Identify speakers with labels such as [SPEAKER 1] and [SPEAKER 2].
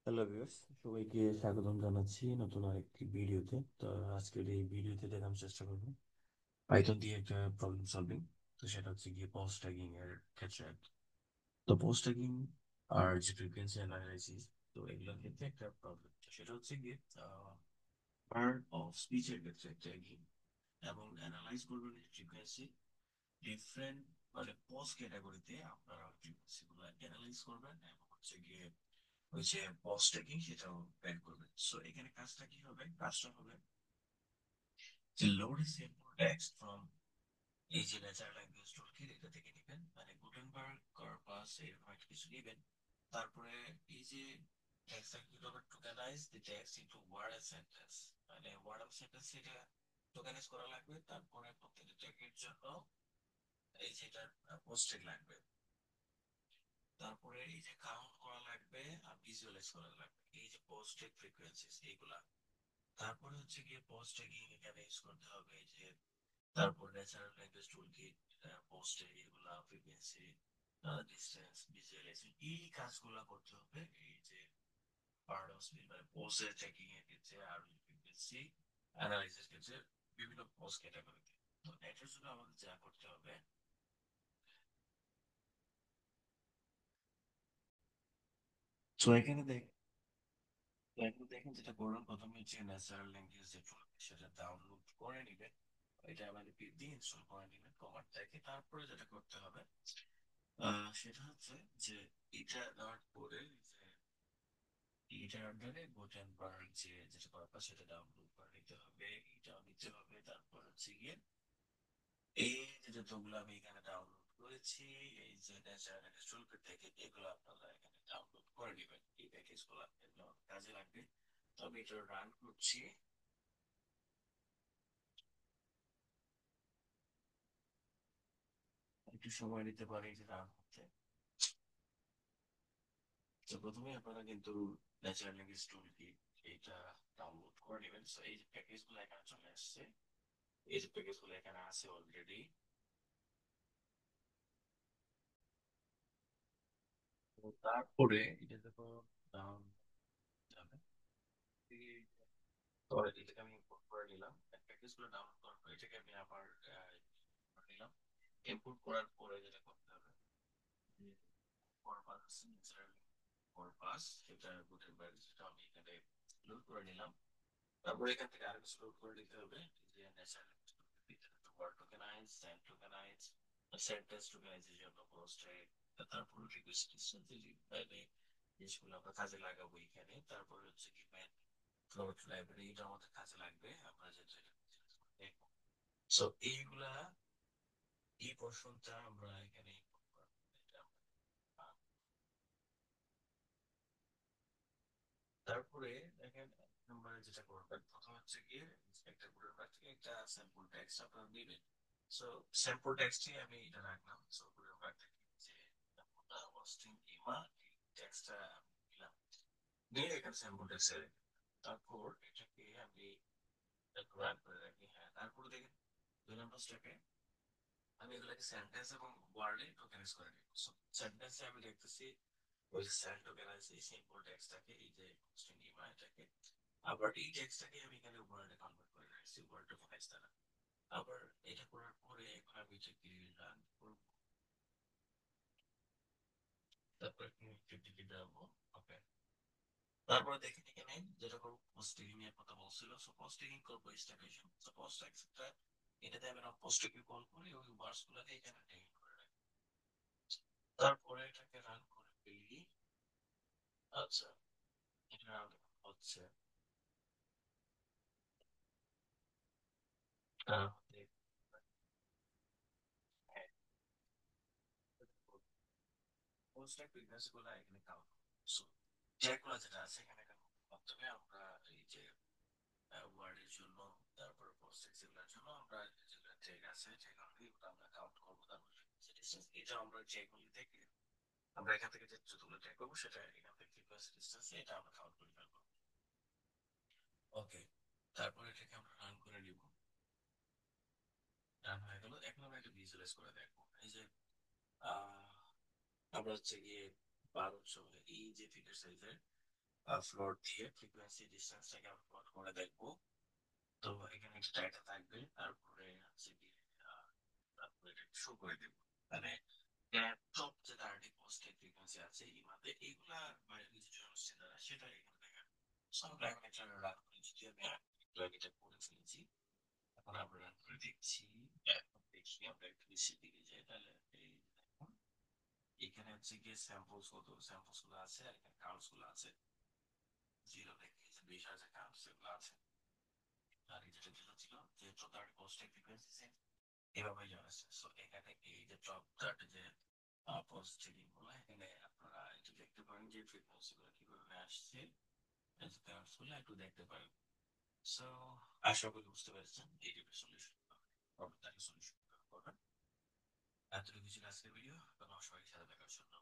[SPEAKER 1] Hello viewers, সবাইকে স্বাগতম জানাচ্ছি নতুন আরেকটি ভিডিওতে। তো আজকের এই ভিডিওতে দেখানোর চেষ্টা করব পাইথন দিয়ে একটা প্রবলেম সলভিং। তো সেটা হচ্ছে গিয়ে পোস্ট ট্যাগিং এর ক্ষেত্রে আর কি। তো পোস্ট ট্যাগিং আর যে ফ্রিকোয়েন্সি অ্যানালাইসিস, তো এগুলোর ক্ষেত্রে একটা প্রবলেম সেটা হচ্ছে গিয়ে পার্ট অফ স্পিচের ক্ষেত্রে ট্যাগিং এবং অ্যানালাইজ করবেন ফ্রিকোয়েন্সি ডিফারেন্ট, মানে পোস্ট ক্যাটাগরিতে আপনারা ফ্রিকোয়েন্সি গুলো অ্যানালাইজ করবেন এবং হচ্ছে গিয়ে ওই যে পজ ট্র্যাকিং সেটাও বের করবেন। সো এখানে কাজটা কি হবে? কাজটা হবে যে load a simple text from এই যে ন্যাচারাল ল্যাঙ্গুয়েজ টুলকিট, এটা থেকে নেবেন, মানে গুটেনবার্গ কর্পাস এরকম একটা কিছু নেবেন। তারপরে এই যে টেক্সটটা কিভাবে tokenize the text into word and sentence, মানে ওয়ার্ড এন্ড সেন্টেন্স এটা টোকেনাইজ করা লাগবে। তারপরে প্রত্যেকটা ট্যাগের জন্য এই যেটা পোস্ট ট্যাগ লাগবে। তারপরে এই যে কাউন্ট করা লাগবে আর ভিজুয়ালাইজ করা লাগবে এই যে পোস্ট ট্যাগ ফ্রিকোয়েন্সিস এইগুলা। তারপরে হচ্ছে গিয়ে পোস্ট ট্যাগিং এখানে ইউজ করতে হবে এই যে, তারপর natural language toolkit, post tag এগুলা, ফ্রিকোয়েন্সি, ডিসটেন্স, ভিজুয়ালাইজেশন, এই কাজগুলো করতে হবে এই যে পার্ট অফ স্পিচ মানে পোস্ট ট্যাগিং এর ক্ষেত্রে আর ফ্রিকোয়েন্সি অ্যানালাইসিস ক্ষেত্রে বিভিন্ন পোস্ট ক্যাটাগরিতে। তো এটার জন্য আমাদের যা করতে হবে, তো এখানে দেখেন যেটা করলাম, প্রথমে হচ্ছে ন্যাচারাল ল্যাঙ্গুয়েজ যে টুল সেটা ডাউনলোড করে নিবেন। এটা আমাদের দিয়ে ইনস্টল করে নিবেন কমান্ড থেকে। তারপরে যেটা করতে হবে সেটা হচ্ছে যে এটা দেওয়ার পরে যে এটার আন্ডারে গুটেনবার্গ যে যেটা কর্পাস সেটা ডাউনলোড করে নিতে হবে, এটাও নিতে হবে। তারপর হচ্ছে গিয়ে এই যে যতগুলো আমি এখানে ডাউনলোড করেছি এই যে ন্যাচারাল টুলকিট থেকে, এগুলো আপনারা এখানে ডাউনলোড করে নেবেন। এই প্যাকেজগুলো এগুলো কাজে লাগবে। তো আমি এটা রান করছি, একটু সময় নিতে পারে এটা রান হতে। তো প্রথমে আপনারা কিন্তু ন্যাচারাল ল্যাঙ্গুয়েজ টুলকিট এটা ডাউনলোড করে নেবেন। সো এই যে প্যাকেজগুলো এখানে চলে আসছে, এই যে প্যাকেজগুলো এখানে আছে অলরেডি। তারপরে এটা যখন ডাউন যাবে, তো এটাকে আমি ইম্পোর্ট করে নিলাম। প্যাকেজগুলো ডাউনলোড করার পর এটাকে আমি আবার করে নিলাম। ইম্পোর্ট করার পরে যেটা করতে হবে, কর্পাস ন্যাচারাল কর্পাস সেটা গুটেনবার্গ সেটা আমি এখানে লোড করে নিলাম। তারপরে এখান থেকে আরো কিছু লোড করে নিতে হবে, যে natural word tokenize, sent tokenize, sentence টোকেনাইজের জন্য পোস্টে, তারপর রিকোয়েস্ট মানে জিনিসগুলো আমরা কাজে লাগাবো এখানে। তারপর হচ্ছে কি ম্যান ফ্লোট লাইব্রেরি, এটা আমাদের কাজে লাগবে আমরা যেটা দেখবো। সো এইগুলা, এই পোর্শনটা আমরা এখানে import করবো। এটা আমরা, তারপরে দেখেন আমরা যেটা করবেন প্রথম হচ্ছে গিয়ে একটা গুগল থেকে একটা স্যাম্পল টেক্সট আপনারা নেবেন। সো স্যাম্পল টেক্সটে আমি এটা রাখলাম। সো গুগল থেকে যে ওয়াস্টিং ইমা টেক্সটটা আমি নিলাম, নিয়ে এখানে স্যাম্পল টেক্সটে রেখে তারপর এটাকে আমি রান করে রাখি। হ্যাঁ, তারপরে দেখেন 2 নম্বর স্টেপে আমি এগুলোকে সেন্টেন্স এবং ওয়ার্ডে টোকেনাইজ করে নিব। সো সেন্টেন্সে আমি দেখতেছি ওই সেল টোকেনাইজ এই সিম্পল টেক্সটটাকে, এই যে ওয়াস্টিং ইমা এটাকে, আবার এই টেক্সটটাকে আমি এখানে ওয়ার্ডে কনভার্ট করে রাখছি ওয়ার্ড টোকেনাইজ দ্বারা। আবার এটা করার পরে এখন আমি এটাকে রান করব। তারপর টিকে যাবো। ওকে, তারপরে দেখেন এখানে যেটা করবো পোস্টিং এর কথা বলছিল। সো পোস্টিং করবো স্টেটেশন। সো পোস্ট এক্সেট্রা এটাতে আমি না পোস্টকে কল করে ওই ওয়ার্ডস গুলোকে এখানে টেক করে রাখি। তারপরে এটাকে রান করে ফেলি। আচ্ছা, এটা রান হচ্ছে। আহ, হ্যাঁ, পোস্টটা প্রিভিয়াস গুলো এখানে কাউন্ট। সো যেগুলো যেটা আছে এখানে মাধ্যমে আমরা এই যে ওয়ার্ডের জন্য, তারপর পোস্ট এগুলোর জন্য আমরা যেগুলো ট্যাগ আছে সেগুলো আমরা কাউন্ট করবো। তারপর এটা আমরা যেগুলো থেকে আমরা এখান থেকে যে যতগুলো ট্যাগ করবো সেটা এখান থেকে ফ্রিকোয়েন্সি ডিসটেন্স এটা আমরা কাউন্ট করে ফেলবো। ওকে, তারপর এটাকে আমরা রান করে নিব। রান হয়ে গেল। এখন আমরা একটা ভিজুয়ালাইজ করে দেখবো এই যে আহ আমরা হচ্ছে গিয়ে 12 এই যে ফিগার সাইজের ফ্লোর দিয়ে ফ্রিকোয়েন্সি ডিসটেন্সটাকে আমরা প্লট করে দেখবো। তো এখানে একটা ডাটা থাকবে, তারপরে হচ্ছে কি তারপরে এটা শো করে দেবো। মানে সব যে তারটি পোস্টের ফ্রিকোয়েন্সি আছে ইমাতে এইগুলা বাইরে কিছু জনসেন দ্বারা সেটা এখানে দেখা। সো আমরা এখন এটা রান করে, যদি আমি এটা করে ফেলেছি, এখন আমরা রান করে দেখছি। এখন দেখি আমরা একটু নিচের দিকে যাই, তাহলে এই দেখুন এখানে হচ্ছে গিয়ে স্যাম্পলস গুলো আছে, আর এখানে কাউন্টস গুলো আছে। 0 থেকে 20,000 কাউন্টস এগুলো আছে। আর এই যেটা যেটা ছিল যে টোটাল পোস্টের ফ্রিকোয়েন্সি এভাবে জানা যাচ্ছে। সো এখানে এই যে টপ চার্টে যে পোস্ট ট্রেডিং গুলো, এখানে আপনারা একটু দেখতে পারেন যে ফ্রিকোয়েন্সি গুলো কিভাবে আসছে, কাউন্টস গুলো একটু দেখতে পারেন। সো আশা করি বুঝতে পেরেছেন এই টাইপের সলিউশন প্রবলেম সলিউশন করবেন। এতটুকু ছিল আজকের ভিডিও। ধন্যবাদ সবাইকে সাথে দেখার জন্য।